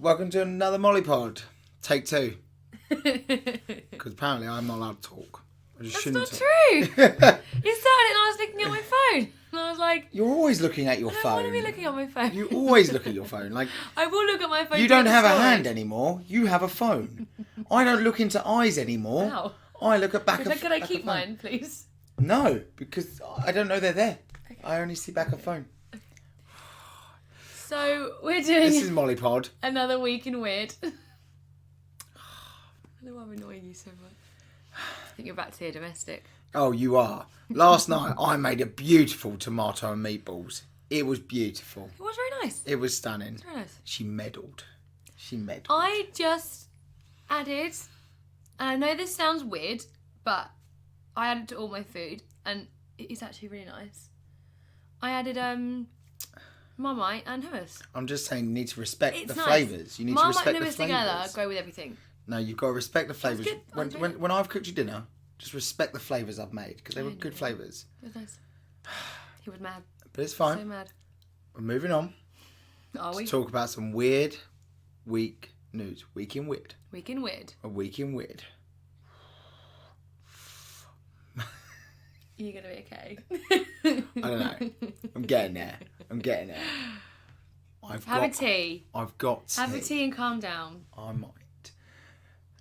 welcome to another Molly Pod. Take 2. Because apparently I'm not allowed to talk. That's not true. You started and I was looking at my phone. And I was like... You're always looking at your phone. I don't want to be looking at my phone. You always look at your phone. Like I will look at my phone. You don't have a hand anymore. You have a phone. I don't look into eyes anymore. Wow. I look at back of... Could I keep mine, please? No, because I don't know they're there. Okay. I only see back of phone. So, we're doing... This is Molly Pod. Another week in Weird. I don't know why I'm annoying you so much. I think you're back to your domestic. Oh, you are. Last night, I made a beautiful tomato and meatballs. It was beautiful. It was very nice. It was stunning. It was very nice. She meddled. I just added, and I know this sounds weird, but I added to all my food, and it is actually really nice. I added Marmite and hummus. I'm just saying you need to respect it's the nice. flavours. You need Marmite to respect and the hummus flavours. together go with everything. No, you've got to respect the flavours. Good. When I've cooked you dinner, just respect the flavours I've made, because they were good flavours. It was nice. He was mad. But it's fine. So mad. We're moving on. Are we? To talk about some weird week news. Week in Weird. Week in Weird. A week in Weird. You're going to be okay. I don't know. I'm getting there. Have a tea. I've got tea. Have a tea and calm down. I might.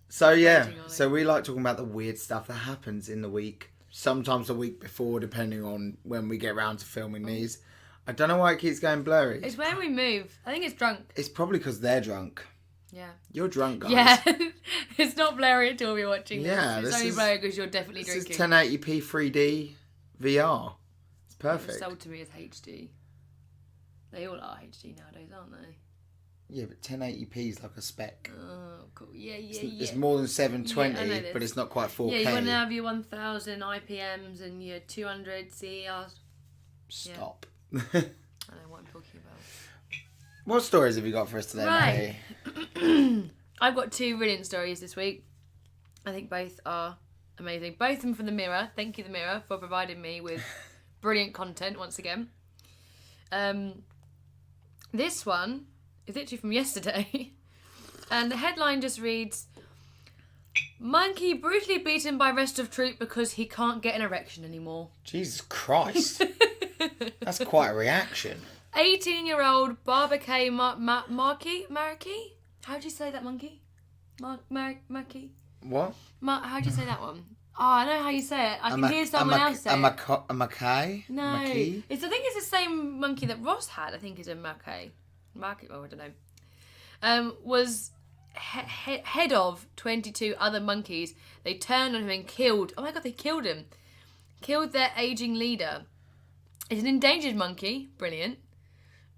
So yeah, so we like talking about the weird stuff that happens in the week. Sometimes the week before, depending on when we get around to filming these. I don't know why it keeps going blurry. It's when we move. I think it's drunk. It's probably because they're drunk. Yeah. You're drunk, guys. Yeah. It's not blurry at all we're watching this. Yeah, It's only blurry because you're definitely drinking. This is 1080p 3D VR. It's perfect. It was sold to me as HD. They all are HD nowadays, aren't they? Yeah, but 1080p is like a spec. Oh, cool. Yeah. It's more than 720, but it's not quite 4K. Yeah, you've got to have your 1000 IPMs and your 200 CERs. Stop. Yeah. I know what I'm talking about. What stories have you got for us today, right. Mary? I've got 2 brilliant stories this week. I think both are amazing. Both of them from The Mirror. Thank you, The Mirror, for providing me with brilliant content once again. This one is literally from yesterday. And the headline just reads, "Monkey brutally beaten by rest of troop because he can't get an erection anymore." Jesus Christ. That's quite a reaction. 18-year-old Barbacay Markey? How do you say that, monkey? Markey? What? How do you say that one? Oh, I know how you say it. I can hear someone else say it. A macaque? No. I think it's the same monkey that Ross had. I think is a macaque. Oh, I don't know. Was head of 22 other monkeys. They turned on him and killed. Oh my God, they killed him. Killed their aging leader. It's an endangered monkey. Brilliant.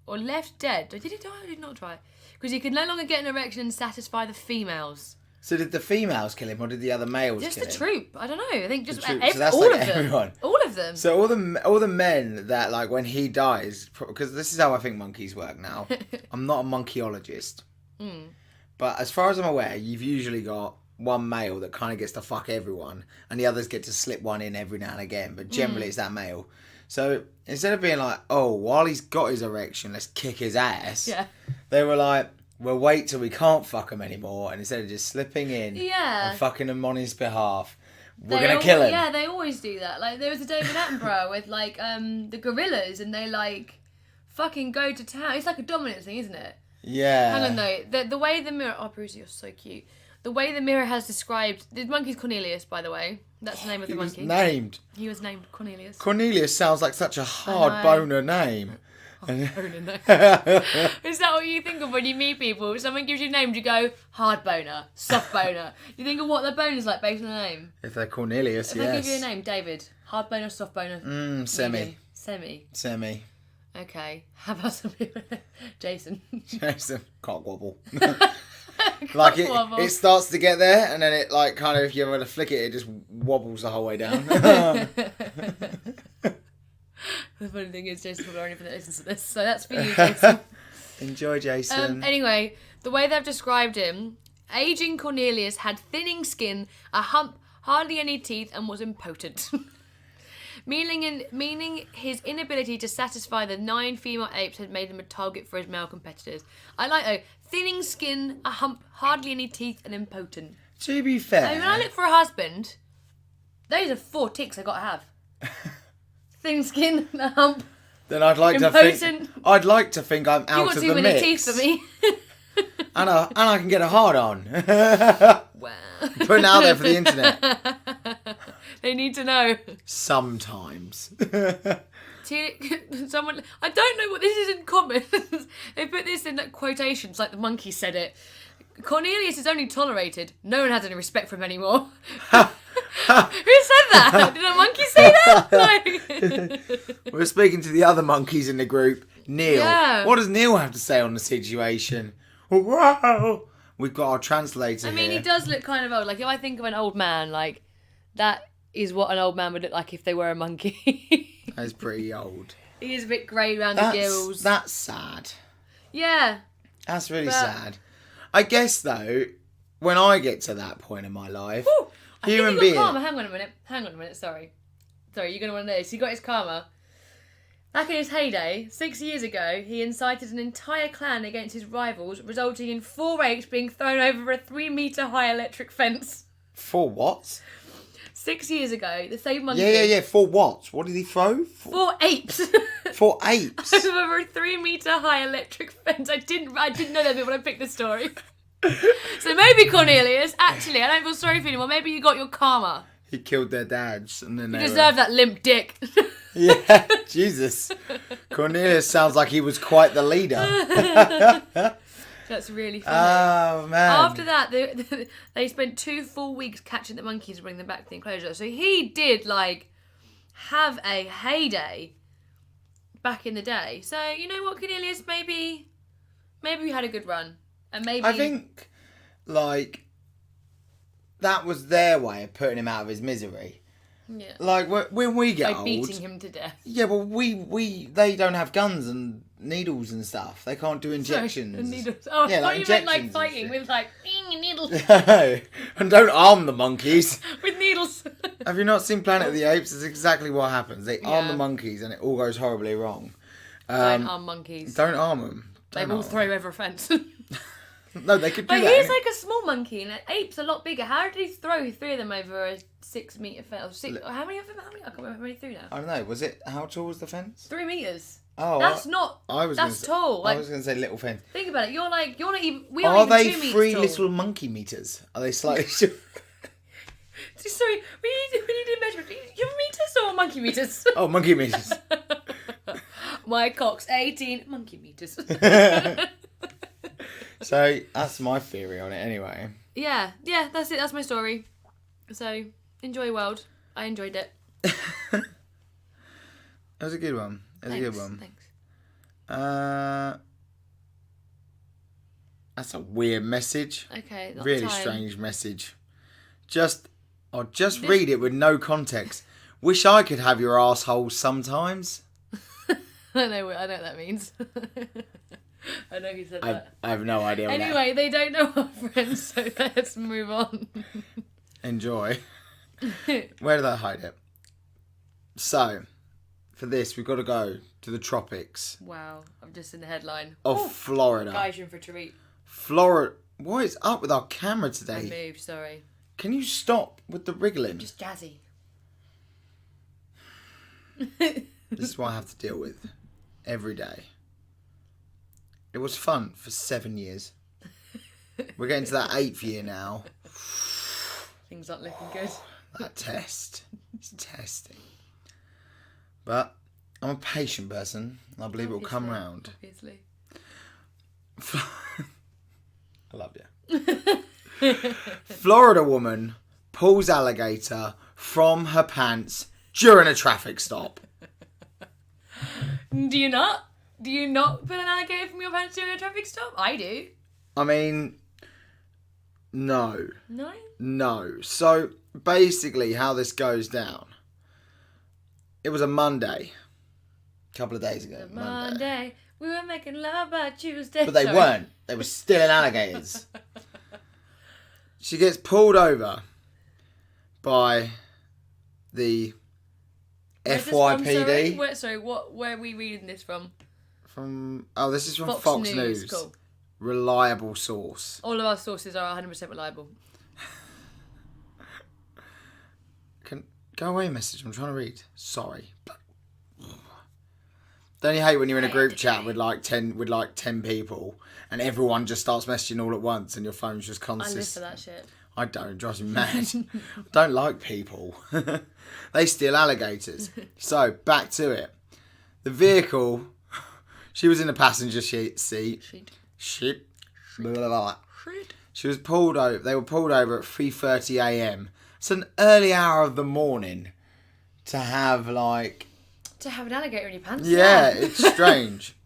Or left dead. Did he die or did he not die? Because he could no longer get an erection and satisfy the females. So did the females kill him or did the other males kill him? Just the troop. I don't know. I think just so all of them. Everyone. All of them. So all the men that, like, when he dies, because this is how I think monkeys work now. I'm not a monkeyologist. But as far as I'm aware, you've usually got one male that kind of gets to fuck everyone and the others get to slip one in every now and again. But generally it's that male. So instead of being like, oh, while he's got his erection, let's kick his ass. Yeah. They were like, we'll wait till we can't fuck him anymore. And instead of just slipping in and fucking him on his behalf, we're going to kill him. Yeah, they always do that. Like, there was a David Attenborough with, like, the gorillas and they, like, fucking go to town. It's like a dominance thing, isn't it? Yeah. Hang on, though. The way the Mirror... Oh, Bruce, you're so cute. The way the Mirror has described... The monkey's Cornelius, by the way. That's the name of the monkey. He was named Cornelius. Cornelius sounds like such a hard boner name. Is that what you think of when you meet people? If someone gives you a name, you go, hard boner, soft boner. You think of what their boner's like based on the name. If they're Cornelius, if they give you a name, David, hard boner, soft boner. Semi. Semi. Okay. How about some people? Jason. Can't wobble. Like it starts to get there, and then it, like, kind of, if you ever to flick it, it just wobbles the whole way down. The funny thing is, Jason's probably the only one that listens to this, so that's for you, Jason. Enjoy, Jason. Anyway, the way they've described him, aging Cornelius had thinning skin, a hump, hardly any teeth, and was impotent. Meaning his inability to satisfy the 9 female apes had made him a target for his male competitors. I like though, thinning skin, a hump, hardly any teeth, and impotent. To be fair, I mean, when I look for a husband, those are 4 ticks I gotta have. Thin skin, a hump. then I'd like impotent. to think I'm out of the mix. You got too many teeth for me. and I can get a hard on. Wow. Putting it out there for the internet. They need to know. Sometimes. Someone, I don't know what this is in comments. They put this in quotations like the monkey said it. Cornelius is only tolerated. No one has any respect for him anymore. Who said that? Did a monkey say that? No. We're speaking to the other monkeys in the group. Neil. Yeah. What does Neil have to say on the situation? Wow. We've got our translator I mean, here. he does look kind of old. Like, if I think of an old man, like, that is what an old man would look like if they were a monkey. That's pretty old. He is a bit grey around the gills. That's sad. Yeah. That's really sad. I guess, though, when I get to that point in my life, human being... karma. Hang on a minute. Sorry, you're going to want to know this. He got his karma. Back in his heyday, 6 years ago, he incited an entire clan against his rivals, resulting in 4 apes being thrown over a 3-metre-high electric fence. For what? 6 years ago, the same monkey... Yeah. For what? What did he throw? 4 apes. 4 apes? Over a 3-metre-high electric fence. I didn't know that bit when I picked the story. So maybe Cornelius, actually, I don't feel sorry for you anymore. Maybe you got your karma. He killed their dads and then You deserve that limp dick. Yeah, Jesus. Cornelius sounds like he was quite the leader. That's really funny. Oh, man. After that, they spent 2 full weeks catching the monkeys to bring them back to the enclosure. So he did, have a heyday back in the day. So, you know what, Cornelius? Maybe we had a good run. And maybe... I think, that was their way of putting him out of his misery. Yeah. Like, when we get By old... beating him to death. Yeah, well, they don't have guns and needles and stuff. They can't do injections. Sorry, needles. Oh, yeah, I thought you meant, injections fighting with, needles. And don't arm the monkeys. With needles. Have you not seen Planet of the Apes? It's exactly what happens. They arm Yeah. the monkeys and it all goes horribly wrong. Don't arm monkeys. Don't arm them. They will throw you over a fence. No, they could do But that. he's like a small monkey, and an ape's a lot bigger. How did he throw 3 of them over a 6-metre fence? How many of them? I can't remember how many he threw now. I don't know. Was it... How tall was the fence? 3 metres. Oh, That's not... I was That's gonna tall. I was going to say little fence. Think about it. You're not even... We Are aren't they even 2 metres 3 tall. little monkey meters? Are they slightly short? Sorry, we need to measure. Human meters or monkey meters? Oh, monkey meters. My cock's 18 monkey meters. So that's my theory on it anyway. Yeah, that's it. That's my story. So enjoy world. I enjoyed it. That was a good one. It was a good one. Thanks. That's a weird message. Okay. Really strange message. I'll just read it with no context. Wish I could have your asshole sometimes. I know what that means. I know who said that. I have no idea. Anyway, they don't know our friends, so let's move on. Enjoy. Where did I hide it? So, for this, we've got to go to the tropics. Wow, I'm just in the headline. Of Florida. Guys, you're in for a treat. Florida. What is up with our camera I today? moved, sorry. Can you stop with the wriggling? Just jazzy. This is what I have to deal with every day. It was fun for 7 years. We're getting to that 8th year now. Things aren't looking good. That test. It's testing. But I'm a patient person, and I believe it will come round. Obviously. I love you. Florida woman pulls alligator from her pants during a traffic stop. Do you not? Do you not put an alligator from your pants during a traffic stop? I do. I mean, no. No? No. So, basically, how this goes down. It was a Monday. A couple of days ago. Monday. We were making love by Tuesday. But they weren't. They were still in alligators. She gets pulled over by the Where's this from, FYPD. sorry, where are we reading this from? This is from Fox News. Cool. Reliable source. All of our sources are 100% reliable. Go away, message. I'm trying to read. Sorry. Don't you hate when you're in a group chat with like 10 people and everyone just starts messaging all at once and your phone's just constant? I live for that shit. I don't. It drives me mad. I don't like people. They steal alligators. So, back to it. The vehicle, she was in the passenger seat. Shit. Blah, blah, blah. She was pulled over. They were pulled over at 3:30 a.m. It's an early hour of the morning to have like... To have an alligator in your pants? Yeah, it's strange.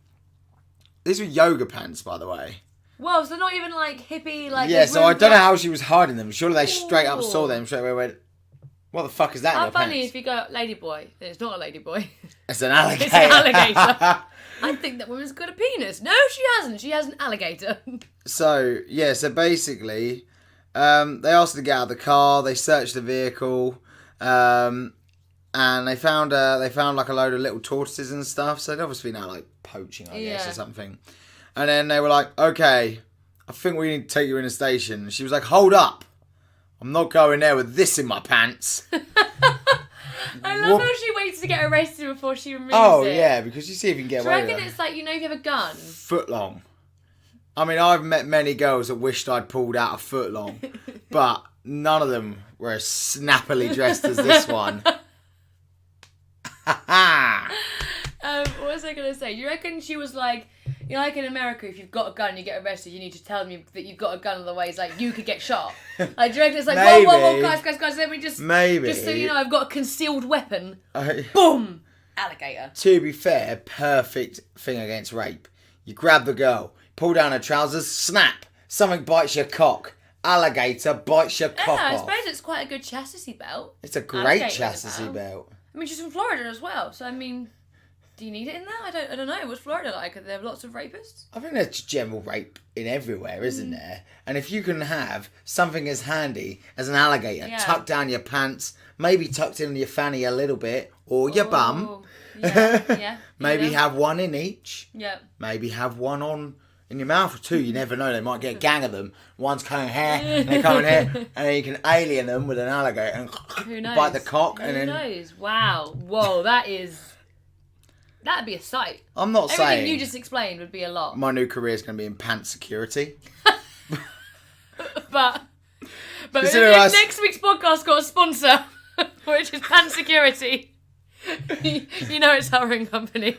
These were yoga pants, by the way. Well, so they're not even like hippie, like... Yeah, so I don't know how she was hiding them. Surely they straight up saw them, straight away went, what the fuck is that in How your funny pants? if you go, ladyboy, then it's not a ladyboy. It's an alligator. It's an alligator. I think that woman's got a penis. No, she hasn't. She has an alligator. So basically, they asked her to get out of the car. They searched the vehicle, and they found like a load of little tortoises and stuff. So they'd obviously been out like poaching, I guess, or something. And then they were like, okay, I think we need to take you in a station. And she was like, hold up. I'm not going there with this in my pants. I love how she waits to get arrested before she removes it. Oh, yeah, because you see if you can get away with it. Do you reckon it's like, if you have a gun? Foot long. I mean, I've met many girls that wished I'd pulled out a foot long, but none of them were as snappily dressed as this one. What was I going to say? Do you reckon she was like, like in America, if you've got a gun and you get arrested, you need to tell me that you've got a gun, otherwise, like, you could get shot. Like, do you reckon it's like, whoa, guys, let me just... Maybe. Just so you know, I've got a concealed weapon. Boom! Alligator. To be fair, perfect thing against rape. You grab the girl, pull down her trousers, snap, something bites your cock. Alligator bites your cock I off. suppose it's quite a good chastity belt. It's a great chastity belt. I mean, she's from Florida as well, so I mean... Do you need it in that? I don't know. What's Florida like? Are there lots of rapists? I think there's general rape in everywhere, isn't there? And if you can have something as handy as an alligator tucked down your pants, maybe tucked in your fanny a little bit, or your bum. Yeah. Maybe have one in each. Yeah. Maybe have one on in your mouth or two. You never know. They might get a gang of them. One's coming here, and they're coming here, and then you can alien them with an alligator and Who knows? bite the cock. Who knows? Wow. Whoa, that'd be a sight. I'm not saying... Everything you just explained would be a lot. My new career is going to be in pants security. But if next week's podcast got a sponsor, which is Pants Security, you know it's our own company.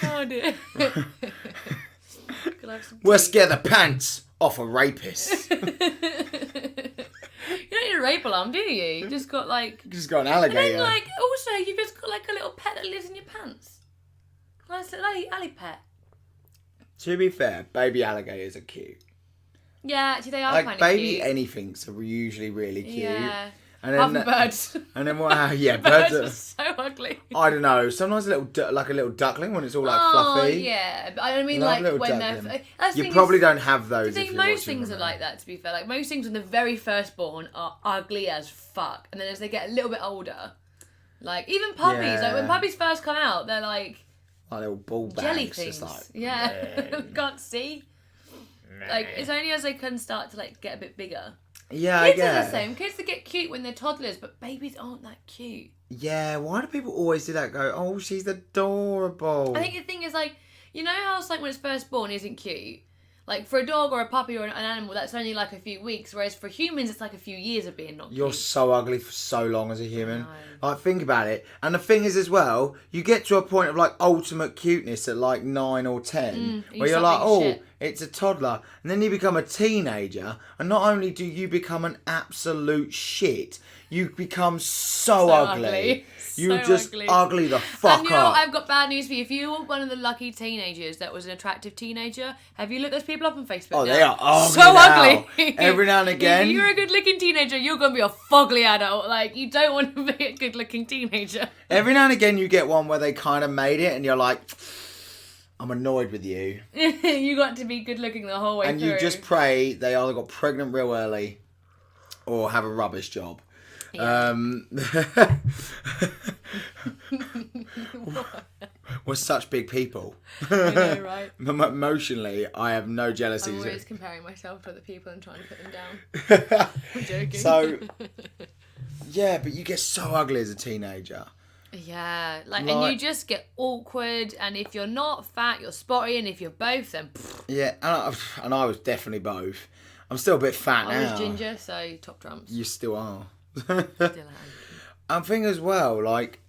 Oh dear. We'll scare the pants off a rapist. You don't need a rape alarm, do you? You just got like... You just got an alligator. And then also you've just got like a little pet that lives in your pants. Nice little alley pet. To be fair, baby alligators are cute. Yeah, actually they are like kind of baby cute. anythings are usually really cute. Yeah. And Apart then from birds. And then what? Yeah, birds are so ugly. I don't know. Sometimes a little duckling when it's all like fluffy. Yeah, but I mean Love like when duckling. they're. You probably don't have those. I think most things are like that. To be fair, like most things when they're very firstborn are ugly as fuck, and then as they get a little bit older, like even puppies, like when puppies first come out, they're like little ball bags, jelly things. Just like, yeah, can't see. Like it's only as they can start to like get a bit bigger. Yeah, Kids are the same. Kids that get cute when they're toddlers, but babies aren't that cute. Yeah, why do people always do that? Go, oh, she's adorable. I think the thing is like, you know how it's like when it's first born isn't cute? Like for a dog or a puppy or an animal, that's only like a few weeks, whereas for humans, it's like a few years of being not cute. You're so ugly for so long as a human. Like, think about it. And the thing is as well, you get to a point of like ultimate cuteness at like 9 or 10, where you're like, oh, it's a toddler. And then you become a teenager, and not only do you become an absolute shit, you become so ugly. You just ugly the fuck and you know up. what? I've got bad news for you. If you were one of the lucky teenagers that was an attractive teenager, have you looked those people up on Facebook? Oh, now? they are ugly. So now. ugly. Every now and again. If you're a good-looking teenager, you're gonna be a fugly adult. Like you don't want to be a good-looking teenager. Every now and again, you get one where they kind of made it, and you're like, I'm annoyed with you. You got to be good-looking the whole way through. And you just pray they either got pregnant real early, or have a rubbish job. Yeah. We're such big people. I know, right? Emotionally, I have no jealousy. I'm always comparing myself to other people and trying to put them down. I'm joking. So, yeah, but you get so ugly as a teenager. Yeah, and you just get awkward, and if you're not fat, you're spotty, and if you're both, then... Yeah, and I was definitely both. I'm still a bit fat now. I was ginger, so top trumps. You still are. Still am. And thing as well, like,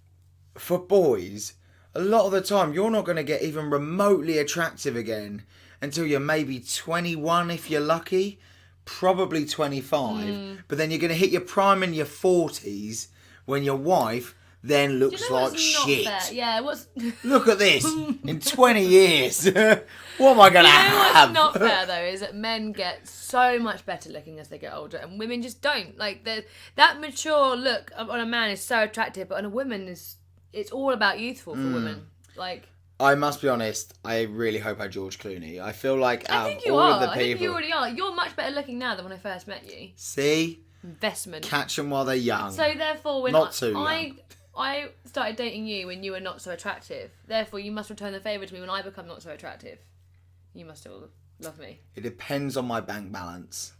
for boys, a lot of the time, you're not going to get even remotely attractive again until you're maybe 21 if you're lucky, probably 25. But then you're going to hit your prime in your 40s when your wife then looks like shit. Fair? Yeah, Look at this. In 20 years. What am I going to have? What's not fair, though, is that men get so much better looking as they get older, and women just don't. Like, that mature look on a man is so attractive, but on a woman, it's all about youthful for women. Like... I must be honest, I really hope I George Clooney. I feel like out of all of the people... I think you already are. You're much better looking now than when I first met you. See? Investment. Catch them while they're young. So therefore, when Not too young. I started dating you when you were not so attractive. Therefore, you must return the favour to me when I become not so attractive. You must still love me. It depends on my bank balance.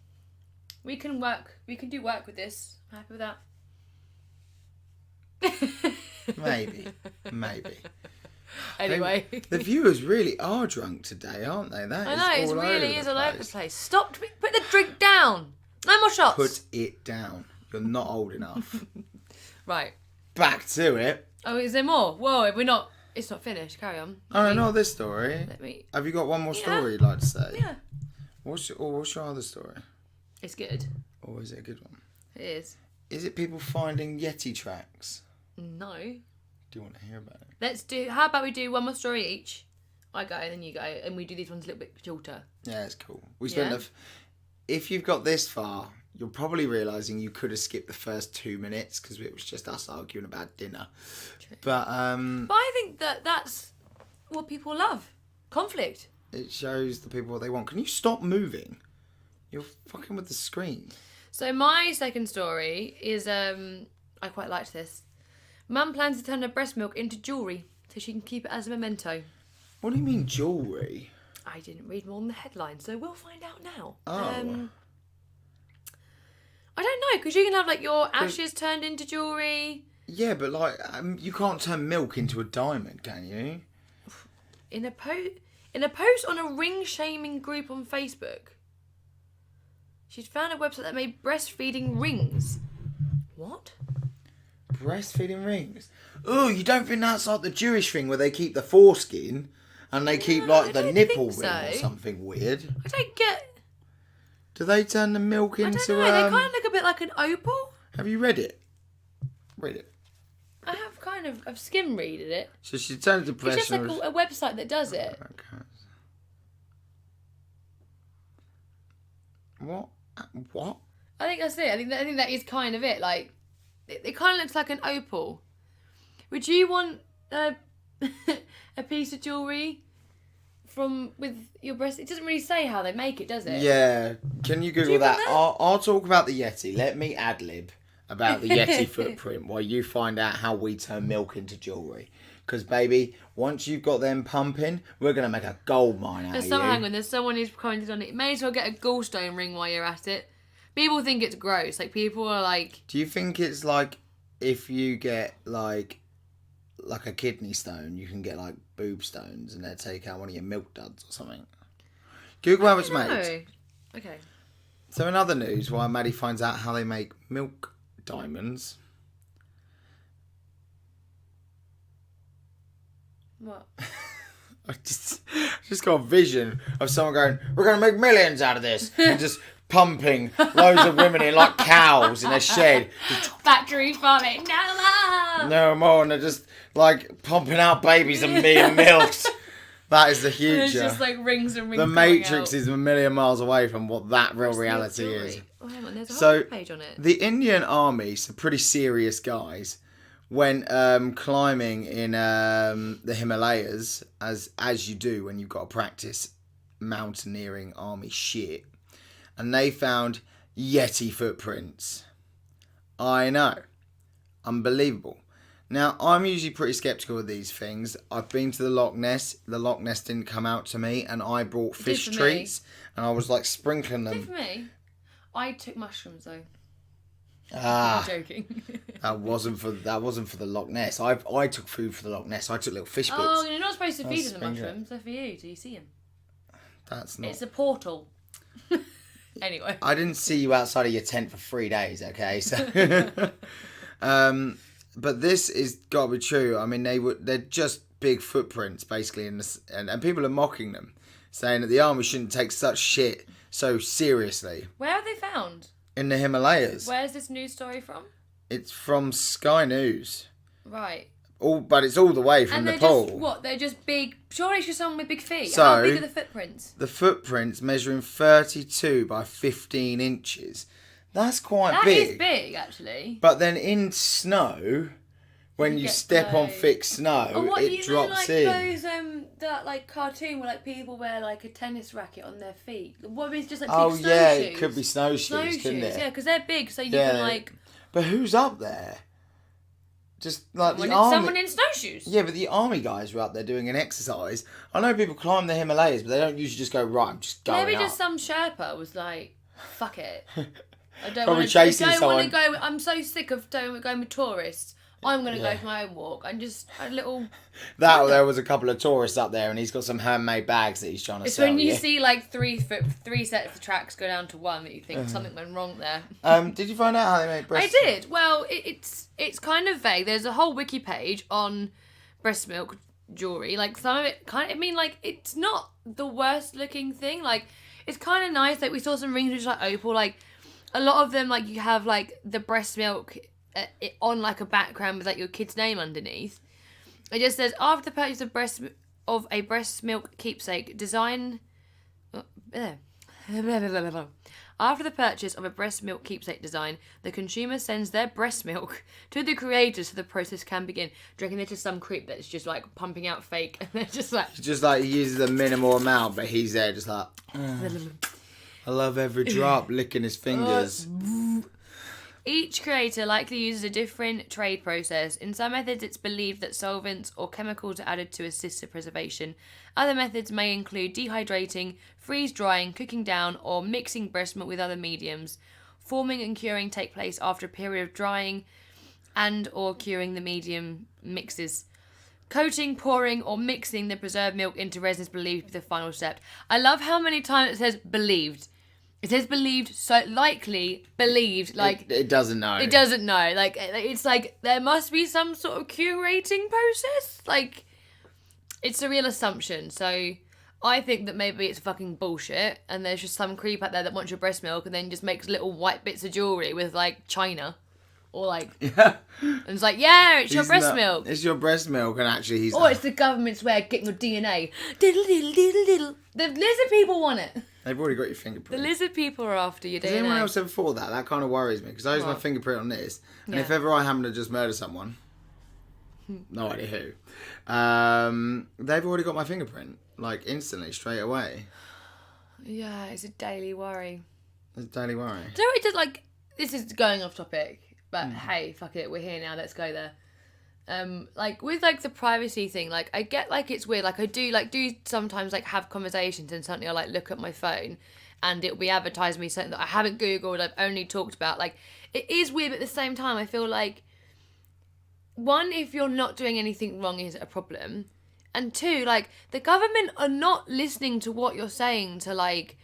We can do work with this. I'm happy with that. Maybe. Anyway. The viewers really are drunk today, aren't they? I know, it really is all over the place. Stop, put the drink down. No more shots. Put it down. You're not old enough. Right. Back to it. Oh, is there more? Whoa, it's not finished. Carry on. Not this story. Have you got one more story you'd like to say? Yeah. What's your other story? It's good. Or is it a good one? It is. Is it people finding Yeti tracks? No. Do you want to hear about it? How about we do one more story each? I go, and then you go, and we do these ones a little bit shorter. Yeah, it's cool. If you've got this far, you're probably realising you could have skipped the first 2 minutes because it was just us arguing about dinner. True. But I think that's what people love. Conflict. It shows the people what they want. Can you stop moving? You're fucking with the screen. So my second story is, I quite liked this. Mum plans to turn her breast milk into jewellery so she can keep it as a memento. What do you mean jewellery? I didn't read more than the headline, so we'll find out now. Oh. I don't know, because you can have like your ashes turned into jewellery. Yeah, but like you can't turn milk into a diamond, can you? In a post on a ring shaming group on Facebook, she'd found a website that made breastfeeding rings. What? Breastfeeding rings? Oh, you don't think that's like the Jewish thing where they keep the foreskin and they keep like the nipple ring or something weird? I don't get. Do they turn the milk into? I don't know. They kind of look a bit like an opal. Have you read it? Read it. I have I've skim readed it. So she turned it to It's just professionals. like a website that does it. Okay. What? I think that's it. I think that is kind of it. Like, it kind of looks like an opal. Would you want a piece of jewellery with your breast? It doesn't really say how they make it, does it? Yeah. Can you Google that? I'll talk about the Yeti. Let me ad-lib about the Yeti footprint while you find out how we turn milk into jewellery. Because, baby, once you've got them pumping, we're going to make a gold mine out of you. Hang on, there's someone who's commented on it. You may as well get a gallstone ring while you're at it. People think it's gross. Like, people are like... Do you think it's like if you get, like a kidney stone, you can get, like, boob stones and they'll take out one of your milk duds or something? Google how it's made. Okay. So in other news, while Maddie finds out how they make milk diamonds... What? I just got a vision of someone going, we're going to make millions out of this. And just pumping loads of women in like cows in a shed. Factory farming. No more. And they're just like pumping out babies and milks. That is the future. There's just like rings and rings. The Matrix is a million miles away from what that real reality is. Oh, hang on, there's a whole page on it. The Indian army, some pretty serious guys, went climbing in the Himalayas, as you do when you've got to practice mountaineering army shit. And they found Yeti footprints. I know. Unbelievable. Now, I'm usually pretty sceptical of these things. I've been to the Loch Ness. The Loch Ness didn't come out to me, and I brought fish treats, and I was like sprinkling them. Did for me? I took mushrooms though. Ah, I'm joking. that wasn't for the Loch Ness. I took food for the Loch Ness. I took little fish bits. Oh, you're not supposed to feed them the mushrooms. They're for you. Do you see them? That's not. It's a portal. Anyway. I didn't see you outside of your tent for 3 days. Okay, so. But this is gotta be true. I mean, they're just big footprints basically, and people are mocking them, saying that the army shouldn't take such shit so seriously. Where are they found? In the Himalayas. Where's this news story from? It's from Sky News. Right. But it's all the way from Nepal. Just, what? They're just big. Surely it's just someone with big feet. So, how big are the footprints? The footprints measuring 32 by 15 inches. That's quite big. That is big, actually. But then in snow, when you step on thick snow, it drops in. Those that like cartoon where like people wear like a tennis racket on their feet. What is just like big snowshoes? Yeah, it could be snowshoes, couldn't it? Yeah, because they're big, so you can like. But who's up there? Just like the army. Someone in snowshoes. Yeah, but the army guys were up there doing an exercise. I know people climb the Himalayas, but they don't usually just go, right, I'm just going Maybe up. just some Sherpa was like, fuck it. I don't Probably want chasing to someone. go. I'm so sick of going with tourists. I'm going to go for my own walk. I'm just a little... There was a couple of tourists up there and he's got some handmade bags that he's trying to sell. It's when you see like three sets of tracks go down to one that you think something went wrong there. Did you find out how they made breast milk? I did. Well, it's kind of vague. There's a whole wiki page on breast milk jewellery. Like some of it it's not the worst looking thing. Like it's kind of nice. Like we saw some rings which are like opal. Like a lot of them, like you have like the breast milk on like a background with like your kid's name underneath. It just says, after the purchase of a breast milk keepsake design. After the purchase of a breast milk keepsake design, the consumer sends their breast milk to the creators so the process can begin. Do you reckon there's just some creep that's just like pumping out fake and they're just like... Just like he uses a minimal amount, but he's there just like... I love every drop, licking his fingers. Each creator likely uses a different trade process. In some methods, it's believed that solvents or chemicals are added to assist the preservation. Other methods may include dehydrating, freeze-drying, cooking down, or mixing breast milk with other mediums. Forming and curing take place after a period of drying and or curing the medium mixes. Coating, pouring, or mixing the preserved milk into resin is believed to be the final step. I love how many times it says believed. It says believed, so likely believed. Like it doesn't know. It doesn't know. Like it's like there must be some sort of curating process. Like it's a real assumption. So I think that maybe it's fucking bullshit, and there's just some creep out there that wants your breast milk and then just makes little white bits of jewellery with like China, or like and it's like it's your breast milk. It's your breast milk, and actually he's. Or it's the government's way of getting your DNA. Diddle diddle diddle diddle. The lizard people want it. They've already got your fingerprint. The lizard people are after your DNA. Has anyone else ever thought that? That kind of worries me, because I use my fingerprint on this, and if ever I happen to just murder someone, no idea who, they've already got my fingerprint, like instantly, straight away. Yeah, it's a daily worry. It's a daily worry. Do you know what it did, like, this is going off topic, but hey, fuck it, we're here now, let's go there. Like with like the privacy thing, like I get like it's weird, like I do sometimes like have conversations and suddenly I like look at my phone and it'll be advertising me something that I haven't googled, I've only talked about. Like it is weird, but at the same time I feel like, one, if you're not doing anything wrong is a problem, and two, like the government are not listening to what you're saying to like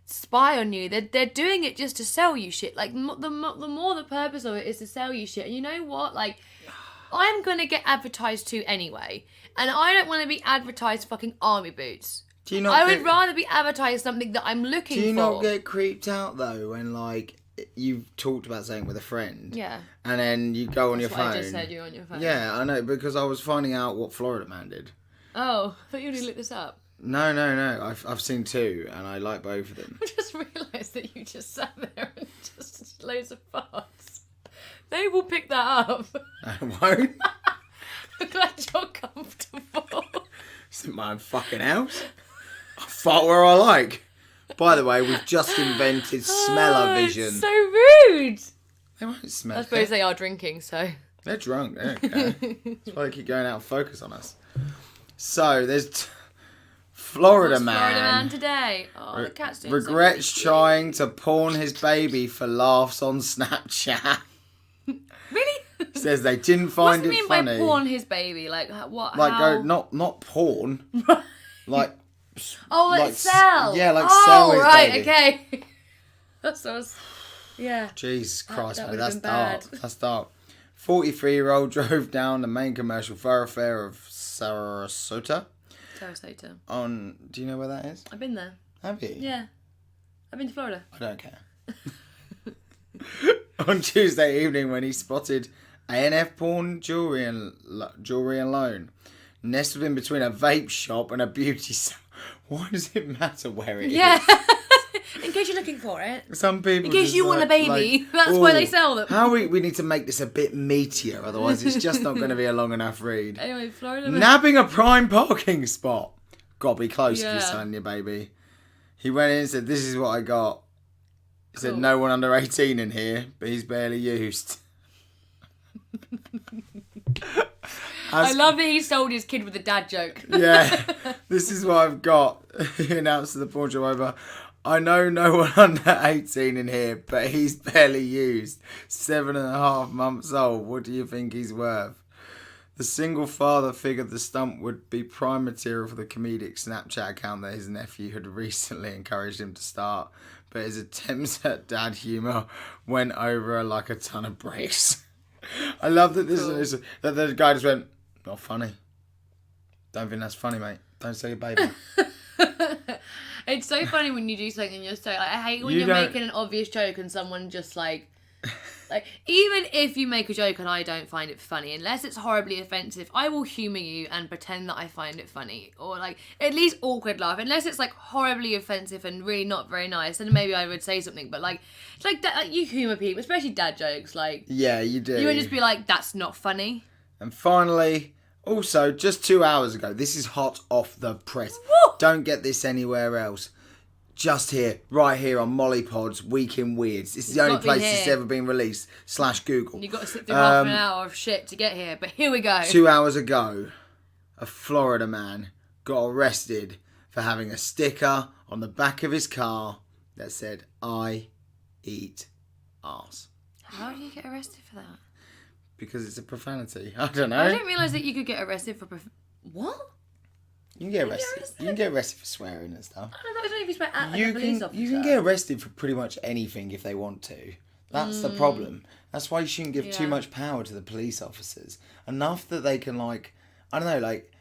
spy on you. They're doing it just to sell you shit. Like the more the purpose of it is to sell you shit. And you know what, like I'm going to get advertised to anyway. And I don't want to be advertised fucking army boots. I would rather be advertised something that I'm looking for. Do you not get creeped out, though, when, like, you've talked about something with a friend? Yeah. And then you go on your phone. I just said you're on your phone. Yeah, I know, because I was finding out what Florida Man did. Oh, I thought you were going to look this up. No. I've seen two, and I like both of them. I just realised that you just sat there and just loads of farts. They will pick that up. I won't. I'm glad you're comfortable. It's in my own fucking house. I fart where I like. By the way, we've just invented smell-o-vision. It's so rude. They won't smell I suppose they are drinking, so. They're drunk. They don't care. That's why they keep going out of focus on us. So, there's Florida man. Florida man today. Oh, the cat's doing regrets so trying to pawn his baby for laughs on Snapchat. Really? Says they didn't find it funny. What do you mean by pawn his baby? Like what? Like how? not pawn. Like sell. Yeah, like sell his right, baby. okay. That's so. Yeah. Jesus Christ, that mate, would've that's been dark. That's dark. 43-year-old drove down the main commercial thoroughfare of Sarasota. Do you know where that is? I've been there. Have you? Yeah. I've been to Florida. I don't care. On Tuesday evening, when he spotted A&F Pawn jewellery and loan nestled in between a vape shop and a beauty salon. Why does it matter where it is? Yeah. In case you're looking for it. Some people. In case you want a baby, that's why they sell them. We need to make this a bit meatier, otherwise it's just not going to be a long enough read. Anyway, Florida. Nabbing a prime parking spot. Gotta be close if you're Yeah. selling your baby. He went in and said, "This is what I got." He said, Cool. "No one under 18 in here, but he's barely used." I love that he sold his kid with a dad joke. Yeah, this is what I've got. He announced to the pawn shop owner, "I know no one under 18 in here, but he's barely used. 7.5 months old. What do you think he's worth?" The single father figured the stunt would be prime material for the comedic Snapchat account that his nephew had recently encouraged him to start, but his attempts at dad humour went over like a ton of bricks. I love that this is that the guy just went, "Not funny. Don't think that's funny, mate. Don't sell your baby." It's so funny when you do something and you're so... Like, I hate when you're making an obvious joke and someone just like... Like, even if you make a joke and I don't find it funny, unless it's horribly offensive, I will humour you and pretend that I find it funny. Or, like, at least awkward laugh. Unless it's, like, horribly offensive and really not very nice, then maybe I would say something. But, like, it's like, you humour people, especially dad jokes. Like, yeah, you do. You would just be like, that's not funny. And finally, also, just 2 hours ago, this is hot off the press. Woo! Don't get this anywhere else. Just here, right here on Molly Pod's Week in Weirds. This is the only place it's ever been released, /Google. You've got to sit through half an hour of shit to get here, but here we go. 2 hours ago, a Florida man got arrested for having a sticker on the back of his car that said, "I eat arse." How do you get arrested for that? Because it's a profanity. I don't know. I didn't realise that you could get arrested for... What? You can get arrested. You can get arrested for swearing and stuff. I don't know if you swear at like a police officer. You can get arrested for pretty much anything if they want to. That's the problem. That's why you shouldn't give too much power to the police officers. Enough that they can, like, I don't know, like,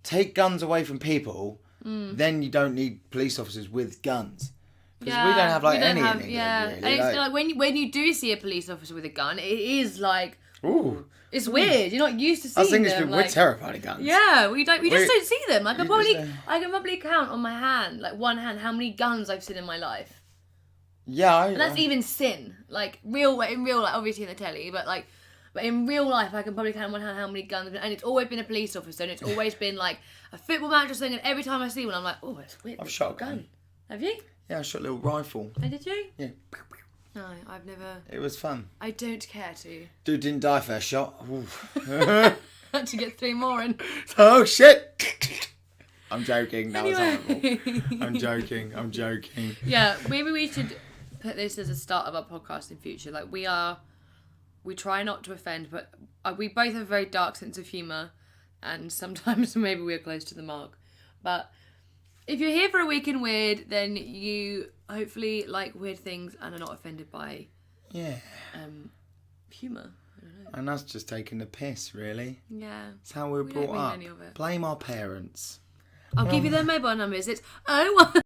take guns away from people, then you don't need police officers with guns. Because we don't have, like, any in England, really. And it's like when you do see a police officer with a gun, it is like... Ooh. It's weird. You're not used to seeing them. We're terrified of guns. Yeah, we just don't see them. I can probably count on my hand, like one hand, how many guns I've seen in my life. Yeah, and that's even sin. Like in real life, obviously in the telly, but in real life, I can probably count on one hand how many guns. And it's always been a police officer, and it's always been like a football match or something. And every time I see one, I'm like, oh, it's weird. I've shot a gun. Have you? Yeah, I shot a little rifle. Oh, did you? Yeah. No, I've never. It was fun. I don't care to. Dude didn't die first shot. Had to get 3 more in. Oh shit! I'm joking. That was Anyway. horrible. I'm joking. Yeah, maybe we should put this as a start of our podcast in future. Like we try not to offend, but we both have a very dark sense of humour, and sometimes maybe we're close to the mark. But if you're here for a week in weird, then you hopefully like weird things and are not offended by humour. I don't know. And us just taking the piss, really. Yeah. It's how we were brought don't mean up. any of it. Blame our parents. I'll give you their mobile numbers. It's 01.